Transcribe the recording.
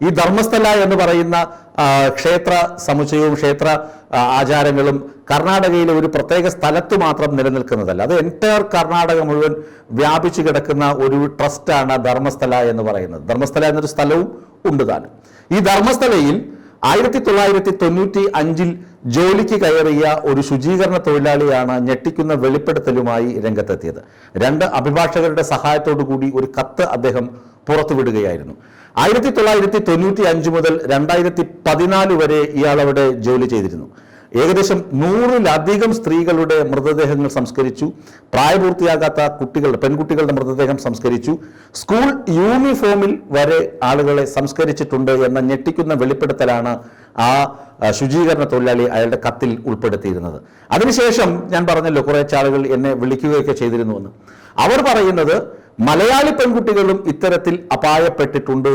ഈ ധർമ്മസ്ഥല എന്ന് പറയുന്ന ക്ഷേത്ര സമുച്ചയവും ക്ഷേത്ര ആചാരങ്ങളും കർണാടകയിലെ ഒരു പ്രത്യേക സ്ഥലത്ത് മാത്രം നിലനിൽക്കുന്നതല്ല. അത് എൻറ്റയർ കർണാടക മുഴുവൻ വ്യാപിച്ചു കിടക്കുന്ന ഒരു ട്രസ്റ്റാണ് ധർമ്മസ്ഥല എന്ന് പറയുന്നത്. ധർമ്മസ്ഥല എന്നൊരു സ്ഥലവും ഉണ്ട് താനും. ഈ ധർമ്മസ്ഥലയിൽ 1995 ജോലിക്ക് കയറിയ ഒരു ശുചീകരണ തൊഴിലാളിയാണ് ഞെട്ടിക്കുന്ന വെളിപ്പെടുത്തലുമായി രംഗത്തെത്തിയത്. 2 അഭിഭാഷകരുടെ സഹായത്തോടു കൂടി ഒരു കത്ത് അദ്ദേഹം പുറത്തുവിടുകയായിരുന്നു. 1995 മുതൽ 2014 വരെ ഇയാൾ അവിടെ ജോലി ചെയ്തിരുന്നു. ഏകദേശം 100-ലധികം സ്ത്രീകളുടെ മൃതദേഹങ്ങൾ സംസ്കരിച്ചു. പ്രായപൂർത്തിയാകാത്ത പെൺകുട്ടികളുടെ മൃതദേഹം സംസ്കരിച്ചു. സ്കൂൾ യൂണിഫോമിൽ വരെ ആളുകളെ സംസ്കരിച്ചിട്ടുണ്ട് എന്ന ഞെട്ടിക്കുന്ന വെളിപ്പെടുത്തലാണ് ആ ശുചീകരണ തൊഴിലാളി അയാളുടെ കത്തിൽ ഉൾപ്പെടുത്തിയിരുന്നത്. അതിനുശേഷം ഞാൻ പറഞ്ഞല്ലോ, കുറച്ച് ആളുകൾ എന്നെ വിളിക്കുകയൊക്കെ ചെയ്തിരുന്നുവെന്ന്. അവർ പറയുന്നത് മലയാളി പെൺകുട്ടികളും ഇത്തരത്തിൽ അപായപ്പെട്ടിട്ടുണ്ട്.